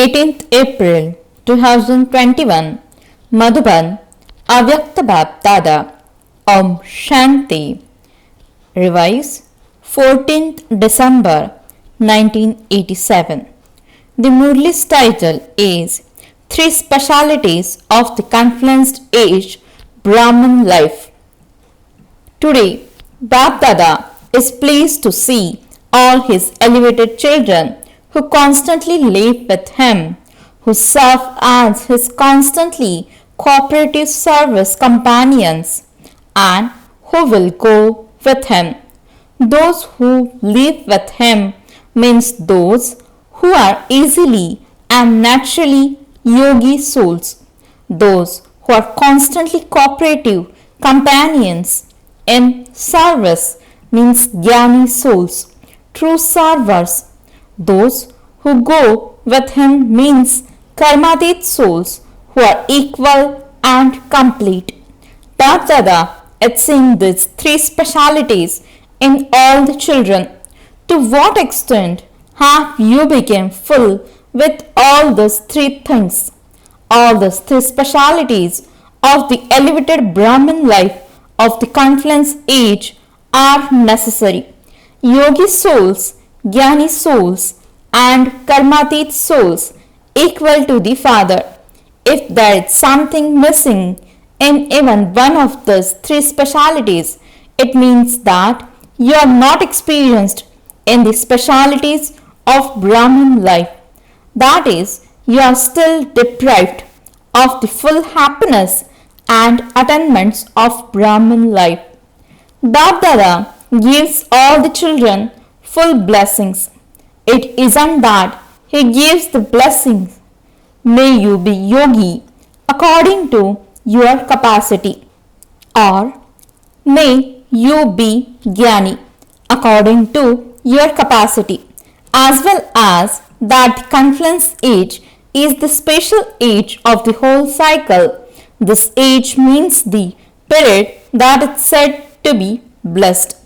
18th April 2021 Madhuban Avyakta Bap Dada Om Shanti. Revise 14th December 1987. The Murli's title is Three Specialities of the Confluenced Age Brahman Life. Today, Bap Dada is pleased to see all his elevated children who constantly live with him, who serve as his constantly cooperative service companions, and who will go with him. Those who live with him means those who are easily and naturally yogi souls, those who are constantly cooperative companions in service means jnani souls, true servers. Those who go with him means karmatit souls who are equal and complete. Bap Dada is seeing these three specialities in all the children. To what extent have you become full with all these three things? All these three specialities of the elevated Brahmin life of the confluence age are necessary. Yogi souls, jnani souls, and karmatit souls equal to the Father. If there is something missing in even one of these three specialities, it means that you are not experienced in the specialities of Brahmin life. That is, you are still deprived of the full happiness and attainments of Brahmin life. Bap Dada gives all the children full blessings. It isn't that he gives the blessings, may you be yogi according to your capacity, or may you be jnani according to your capacity, as well as that the confluence age is the special age of the whole cycle. This age means the period that is said to be blessed,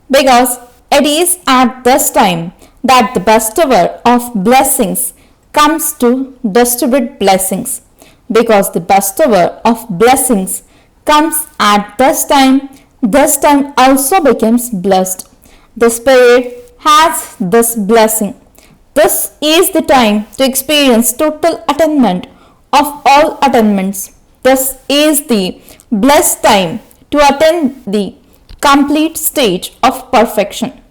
because it is at this time that the bestower of blessings comes to distribute blessings. Because the bestower of blessings comes at this time also becomes blessed. The Spirit has this blessing. This is the time to experience total attainment of all attainments. This is the blessed time to attain the complete stage of perfection.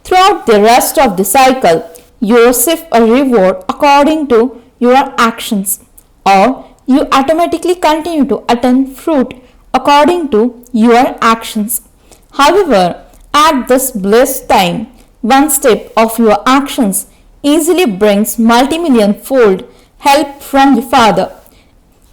Throughout the rest of the cycle, you receive a reward according to your actions, or you automatically continue to attain fruit according to your actions. However, at this blessed time, one step of your actions easily brings multi-million fold help from the Father.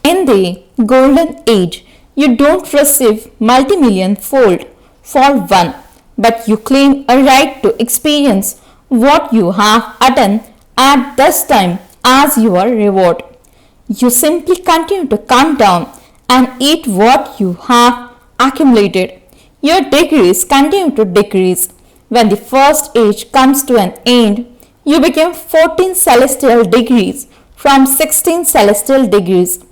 In the golden age, you don't receive multi-million fold for one, but you claim a right to experience what you have attained at this time as your reward. You simply continue to come down and eat what you have accumulated. Your degrees continue to decrease. When the first age comes to an end, you become 14 celestial degrees from 16 celestial degrees.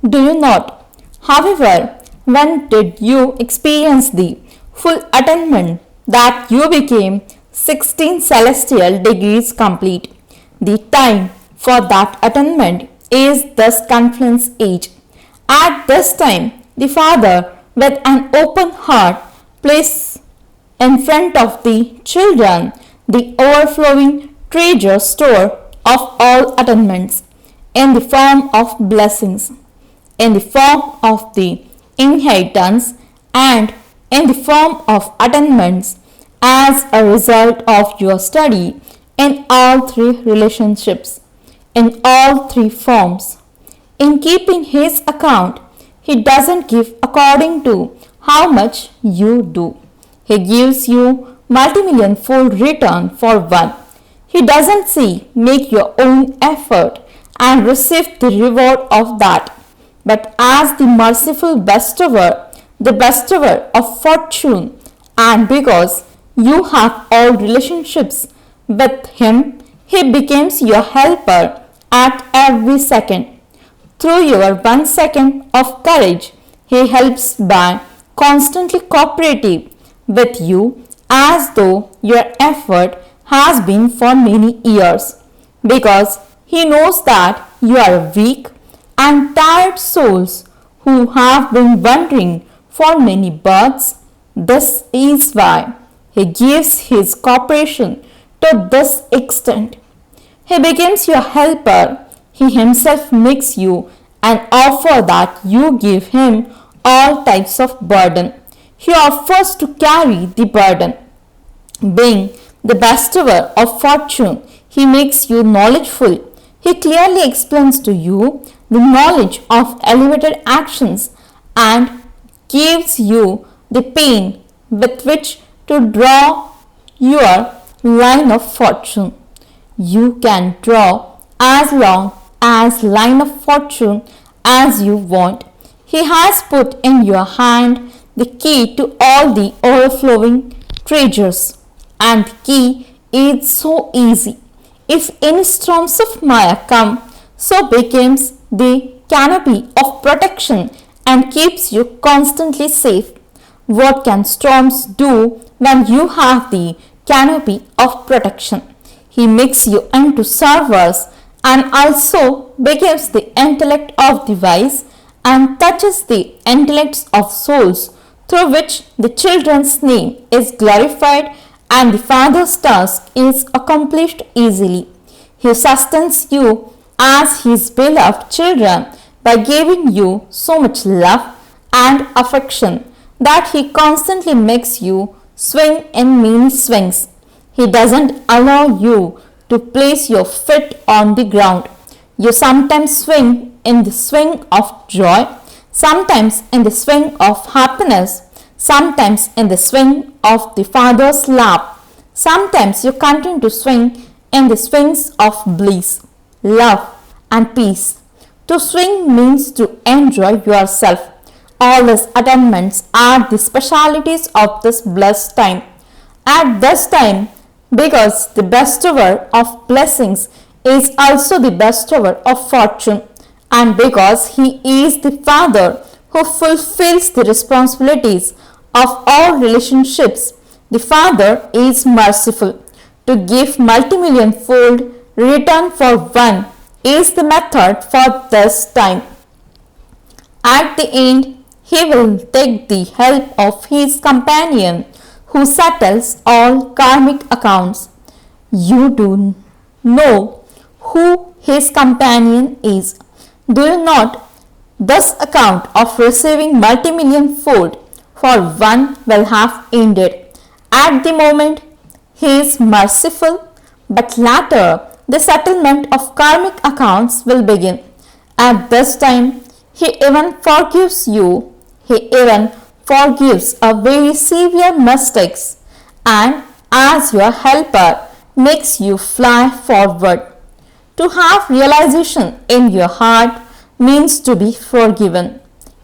Do you not? However, when did you experience the full attainment that you became 16 celestial degrees complete? The time for that attainment is this confluence age. At this time, the Father, with an open heart, places in front of the children the overflowing treasure store of all attainments in the form of blessings, in the form of the inheritance, and in the form of attainments as a result of your study in all three relationships, in all three forms. In keeping his account, he doesn't give according to how much you do. He gives you multi-million fold return for one. He doesn't say make your own effort and receive the reward of that, but as the merciful bestower, the bestower of fortune, and because you have all relationships with him, he becomes your helper at every second. Through your 1 second of courage, he helps by constantly cooperative with you as though your effort has been for many years, because he knows that you are weak and tired souls who have been wandering for many births. This is why he gives his cooperation to this extent. He becomes your helper. He himself makes you an offer that you give him all types of burden. He offers to carry the burden. Being the bestower of fortune, he makes you knowledgeful. He clearly explains to you the knowledge of elevated actions and gives you the pen with which to draw your line of fortune. You can draw as long as line of fortune as you want. He has put in your hand the key to all the overflowing treasures, and the key is so easy. If any storms of Maya come, so becomes the canopy of protection and keeps you constantly safe. What can storms do when you have the canopy of protection? He makes you into servers and also becomes the intellect of the wise and touches the intellects of souls, through which the children's name is glorified and the father's task is accomplished easily. He sustains you as his beloved children by giving you so much love and affection that he constantly makes you swing in many swings. He doesn't allow you to place your feet on the ground. You sometimes swing in the swing of joy, sometimes in the swing of happiness, sometimes in the swing of the Father's lap. Sometimes you continue to swing in the swings of bliss, love, and peace. To swing means to enjoy yourself. All these attainments are the specialities of this blessed time. At this time, because the bestower of blessings is also the bestower of fortune, and because he is the Father who fulfills the responsibilities of all relationships, the Father is merciful. To give multimillion fold return for one is the method for this time. At the end, he will take the help of his companion who settles all karmic accounts. You do know who his companion is, do you not? This account of receiving multimillion fold for one will have ended. At the moment, he is merciful, but later the settlement of karmic accounts will begin. At this time, he even forgives you. He even forgives a very severe mistakes, and as your helper makes you fly forward. To have realization in your heart means to be forgiven.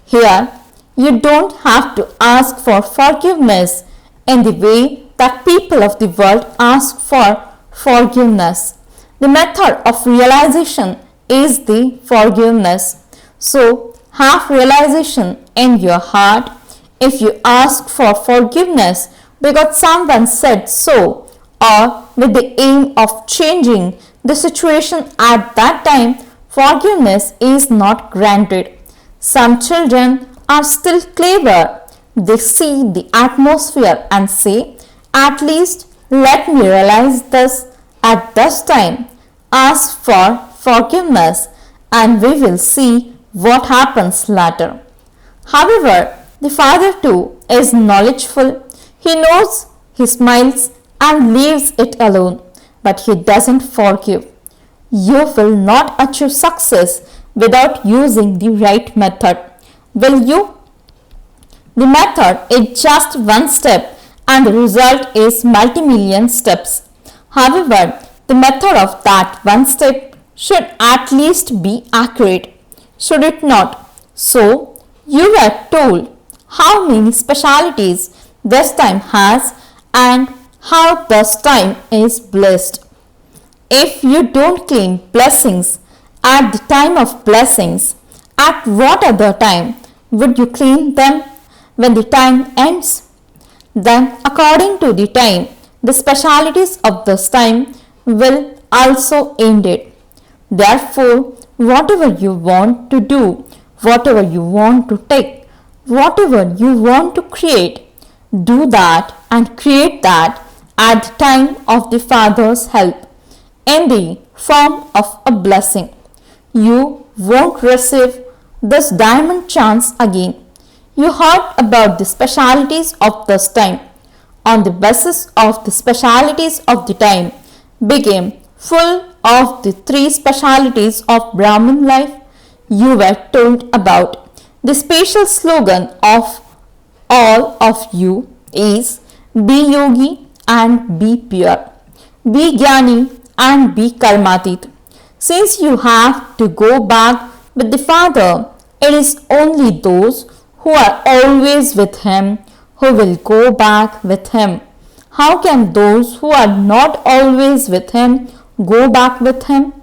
Here, you don't have to ask for forgiveness in the way that people of the world ask for forgiveness. The method of realization is the forgiveness. So, have realization in your heart. If you ask for forgiveness because someone said so, or with the aim of changing the situation at that time, forgiveness is not granted. Some children are still clever. They see the atmosphere and say, at least let me realize this at this time. Ask for forgiveness and we will see what happens later. However, the Father too is knowledgeful. He knows, he smiles and leaves it alone, but he doesn't forgive. You will not achieve success without using the right method. Will you? The method is just one step and the result is multi-million steps. However, the method of that one step should at least be accurate, should it not? So, you were told how many specialities this time has and how this time is blessed. If you don't claim blessings at the time of blessings, at what other time would you claim them when the time ends? Then, according to the time, the specialities of this time will also end it. Therefore, whatever you want to do, whatever you want to take, whatever you want to create, do that and create that at the time of the Father's help in the form of a blessing. You won't receive this diamond chance again. You heard about the specialities of this time. On the basis of the specialities of the time, became full of the three specialities of Brahmin life you were told about. The special slogan of all of you is be yogi and be pure, be jnani and be karmatit. Since you have to go back with the Father, it is only those who are always with Him who will go back with Him. How can those who are not always with Him go back with Him?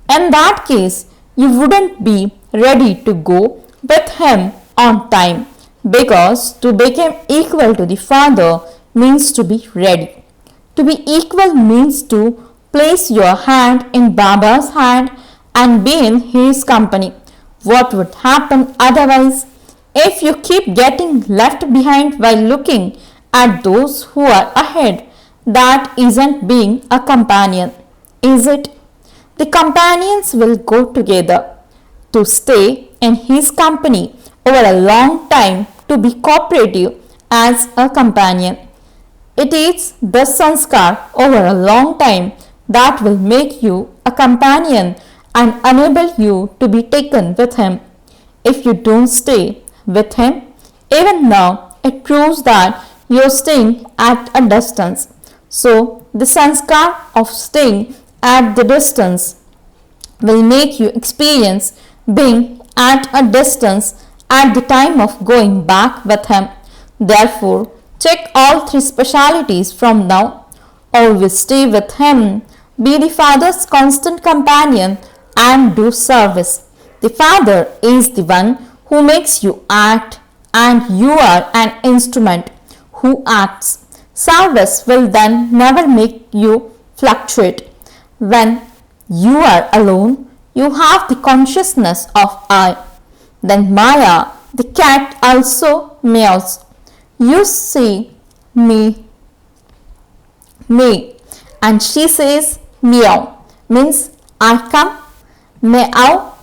In that case, you wouldn't be ready to go with Him on time, because to become equal to the Father means to be ready. To be equal means to place your hand in Baba's hand and be in His company. What would happen otherwise? If you keep getting left behind while looking at those who are ahead, that isn't being a companion, is it? The companions will go together. To stay in his company over a long time, to be cooperative as a companion. It is the sanskar over a long time that will make you a companion and enable you to be taken with him. If you don't stay with him, even now it proves that you are staying at a distance. So the sanskar of staying at the distance will make you experience being at a distance at the time of going back with him. Therefore, check all three specialities from now. Always stay with him, be the Father's constant companion, and do service. The Father is the one who makes you act, and you are an instrument who acts. Service will then never make you fluctuate. When you are alone, you have the consciousness of I. Then Maya, the cat, also meows. You see me, and she says meow, means I come, meow.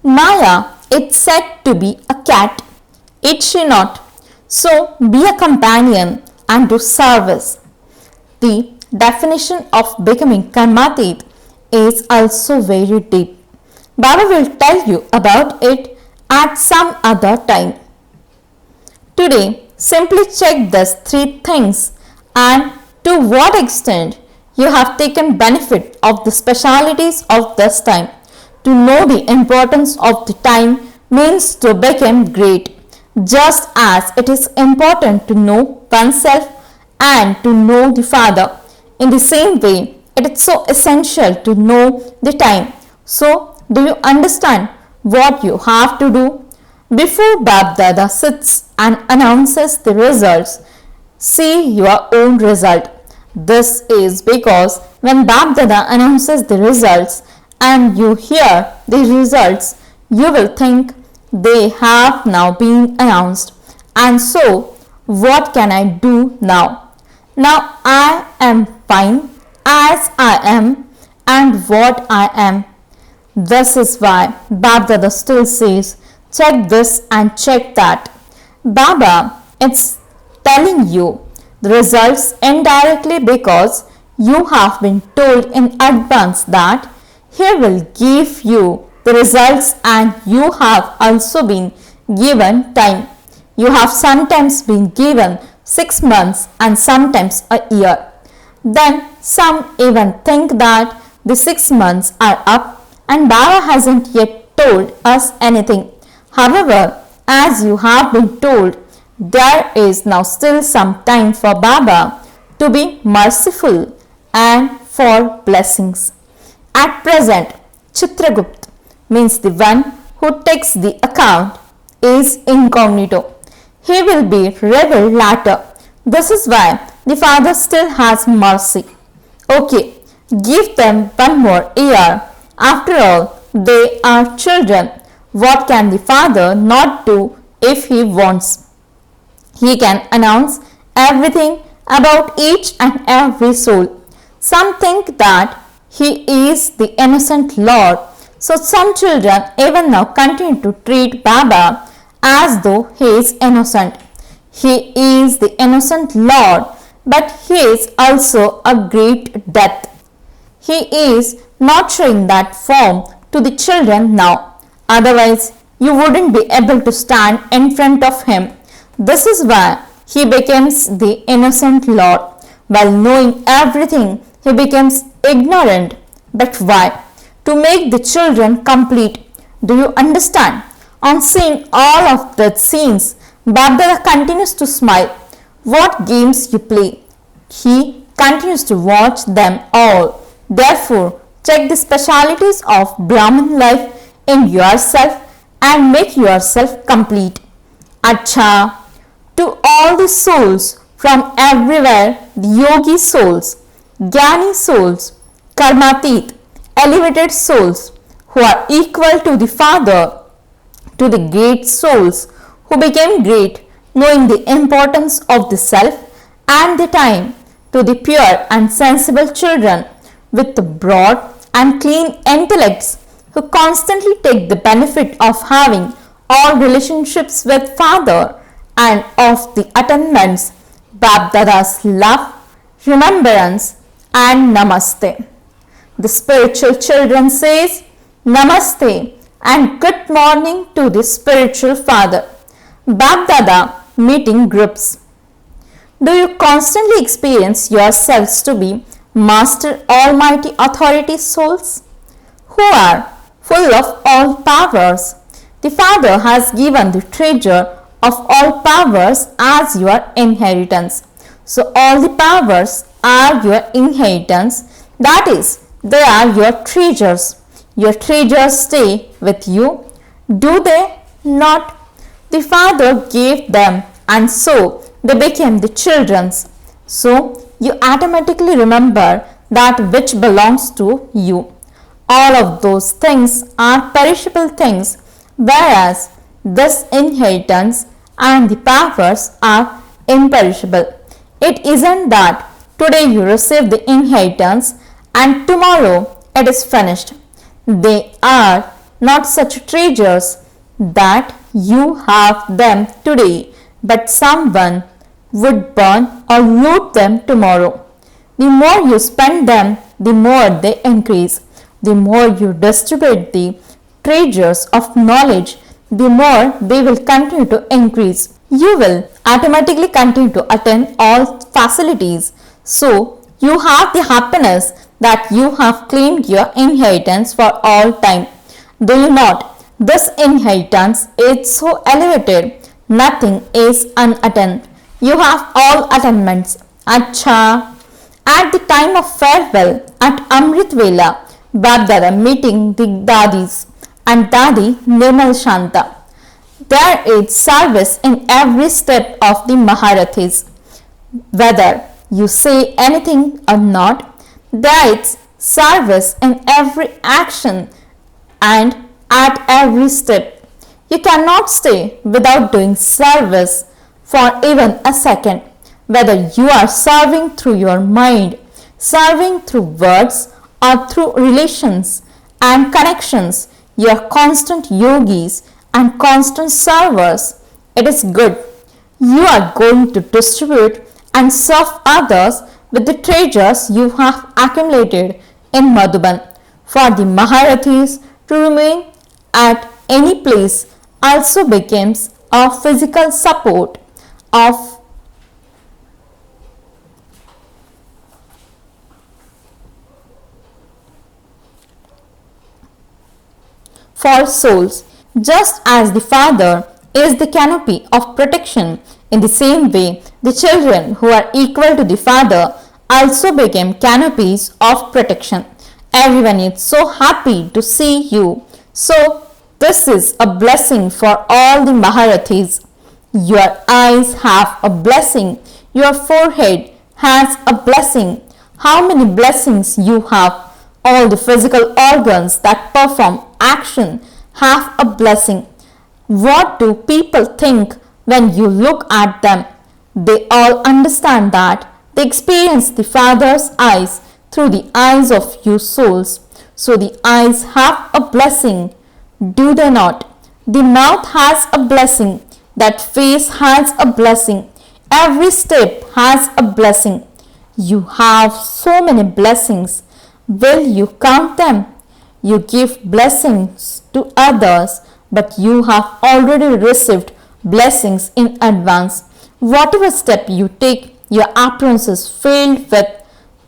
Maya, it's said to be a cat, is she not? So be a companion and do service. The definition of becoming karmatit is also very deep. Baba will tell you about it at some other time. Today, simply check these three things and to what extent you have taken benefit of the specialities of this time. To know the importance of the time means to become great, just as it is important to know oneself and to know the Father. In the same way, it is so essential to know the time. So, do you understand what you have to do? Before Bab Dada sits and announces the results, see your own result. This is because when Bab Dada announces the results and you hear the results, you will think they have now been announced. And so, what can I do now? Now I am fine as I am and what I am. This is why Bab Dada still says, check this and check that. Baba, it's telling you the results indirectly because you have been told in advance that he will give you the results and you have also been given time. You have sometimes been given 6 months and sometimes a year. Then some even think that the 6 months are up and Baba hasn't yet told us anything. However, as you have been told, there is now still some time for Baba to be merciful and for blessings. At present, Chitragupt means the one who takes the account is incognito. He will be revealed later. This is why the father still has mercy. Okay, give them one more year. After all, they are children. What can the father not do if he wants? He can announce everything about each and every soul. Some think that he is the innocent Lord. So some children even now continue to treat Baba as though he is innocent. He is the innocent Lord, but he is also a great death. He is not showing that form to the children now. Otherwise, you wouldn't be able to stand in front of him. This is why he becomes the innocent Lord. While knowing everything, he becomes ignorant. But why? To make the children complete. Do you understand? On seeing all of the scenes, Babdada continues to smile. What games you play? He continues to watch them all. Therefore, check the specialities of Brahmin life in yourself and make yourself complete. Acha, to all the souls from everywhere, the yogi souls, Jnani souls, Karmatit, elevated souls who are equal to the Father, to the great souls who became great, knowing the importance of the self and the time, to the pure and sensible children with the broad and clean intellects who constantly take the benefit of having all relationships with Father and of the attainments, Babdada's love, remembrance and Namaste. The spiritual children says Namaste and good morning to the spiritual father. Babdada meeting groups. Do you constantly experience yourselves to be Master Almighty Authority souls who are full of all powers? The Father has given the treasure of all powers as your inheritance. So all the powers are your inheritance. That is, they are your treasures. Your treasures stay with you. Do they not? The Father gave them and so they became the children's. So you automatically remember that which belongs to you. All of those things are perishable things, whereas this inheritance and the powers are imperishable. It isn't that today you receive the inheritance and tomorrow it is finished. They are not such treasures that you have them today, but someone would burn or loot them tomorrow. The more you spend them, the more they increase. The more you distribute the treasures of knowledge, the more they will continue to increase. You will automatically continue to attain all facilities. So, you have the happiness that you have claimed your inheritance for all time. Do you not? This inheritance is so elevated, nothing is unattained. You have all attainments. Acha. At the time of farewell at Amrit Vela, Babdada meeting the Dadis and Dadi Nirmal Shanta. There is service in every step of the Maharathis. Whether you say anything or not, there is service in every action and at every step. You cannot stay without doing service for even a second. Whether you are serving through your mind, serving through words or through relations and connections, you are constant yogis and constant servers. It is good. You are going to distribute and serve others with the treasures you have accumulated in Madhuban. For the Maharathis to remain at any place also becomes a physical support of for souls. Just as the Father is the canopy of protection, in the same way the children who are equal to the Father also became canopies of protection. Everyone is so happy to see you. So, this is a blessing for all the Maharathis. Your eyes have a blessing. Your forehead has a blessing. How many blessings you have? All the physical organs that perform action have a blessing. What do people think when you look at them? They all understand that they experience the Father's eyes through the eyes of you souls. So the eyes have a blessing, do they not? The mouth has a blessing, that face has a blessing, every step has a blessing. You have so many blessings. Will you count them? You give blessings to others, but you have already received blessings in advance. Whatever step you take, your appearance is filled with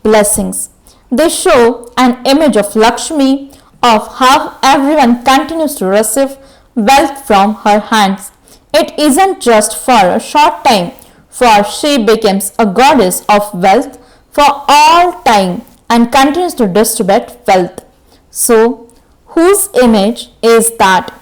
blessings. They show an image of Lakshmi, of how everyone continues to receive wealth from her hands. It isn't just for a short time, for she becomes a goddess of wealth for all time and continues to distribute wealth. So, whose image is that?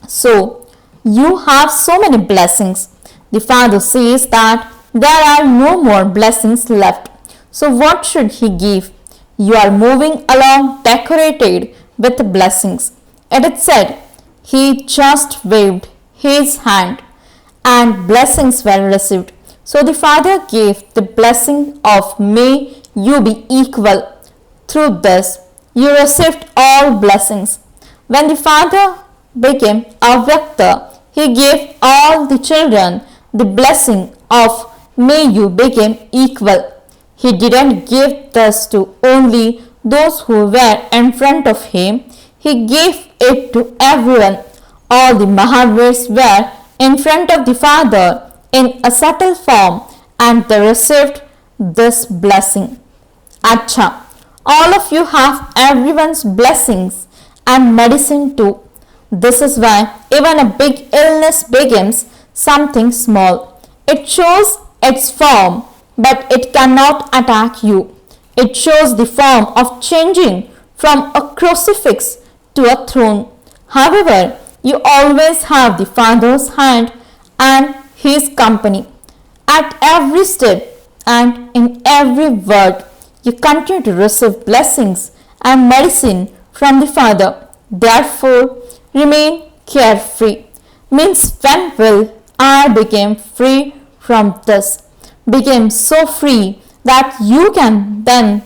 So, you have so many blessings. The Father says that there are no more blessings left. So, what should He give? You are moving along decorated with blessings. It is said, He just waved His hand and blessings were received. So the Father gave the blessing of may you be equal. Through this, you received all blessings. When the Father became Avyakta, He gave all the children the blessing of may you become equal. He didn't give this to only those who were in front of Him. He gave it to everyone. All the Mahavirs were in front of the Father in a subtle form and they received this blessing. Acha, all of you have everyone's blessings and medicine too. This is why even a big illness begins something small. It shows its form, but it cannot attack you. It shows the form of changing from a crucifix to a throne. However, you always have the Father's hand and His company. At every step and in every word, you continue to receive blessings and medicine from the Father. Therefore, remain carefree. Means when will I became free from this? Became so free that you can then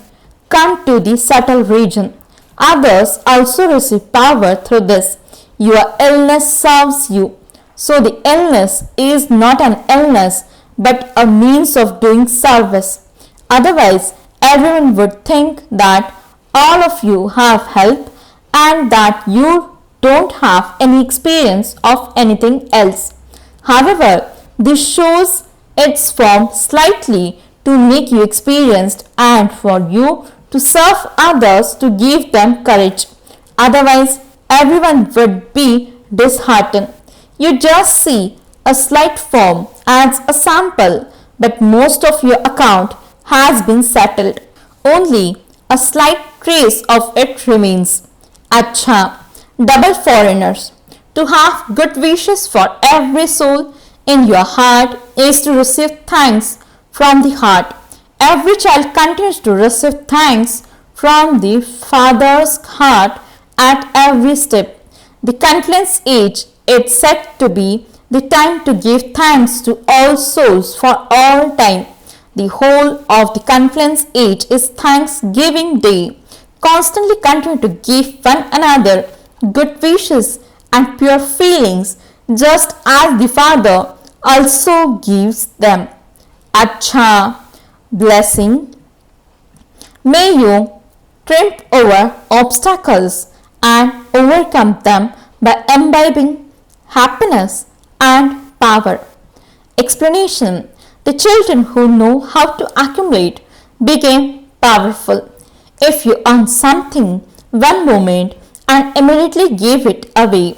come to the subtle region. Others also receive power through this. Your illness serves you. So the illness is not an illness but a means of doing service. Otherwise, everyone would think that all of you have help and that you don't have any experience of anything else. However, this shows its form slightly to make you experienced and for you to serve others to give them courage. Otherwise, everyone would be disheartened. You just see a slight form as a sample, but most of your account has been settled. Only a slight trace of it remains. Acha, double foreigners. To have good wishes for every soul in your heart is to receive thanks from the heart. Every child continues to receive thanks from the Father's heart at every step. The confluence age is said to be the time to give thanks to all souls for all time. The whole of the confluence age is Thanksgiving Day. Constantly continue to give one another good wishes and pure feelings just as the Father also gives them. Acha, blessing. May you trip over obstacles and overcome them by imbibing happiness and power. Explanation. The children who know how to accumulate became powerful. If you earn something one moment and immediately give it away,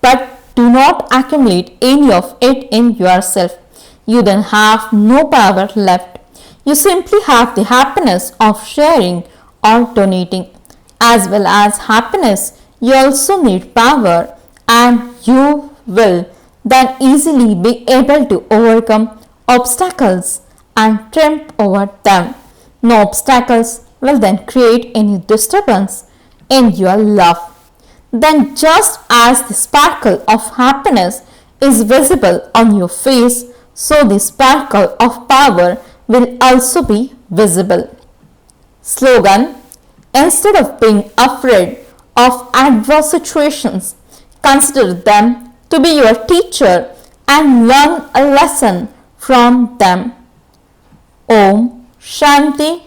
but do not accumulate any of it in yourself, you then have no power left. You simply have the happiness of sharing or donating. As well as happiness, you also need power, and you will then easily be able to overcome obstacles and trip over them. No obstacles will then create any disturbance in your love. Then, just as the sparkle of happiness is visible on your face, so the sparkle of power will also be visible. Slogan: instead of being afraid of adverse situations, consider them to be your teacher and learn a lesson from them. Om Shanti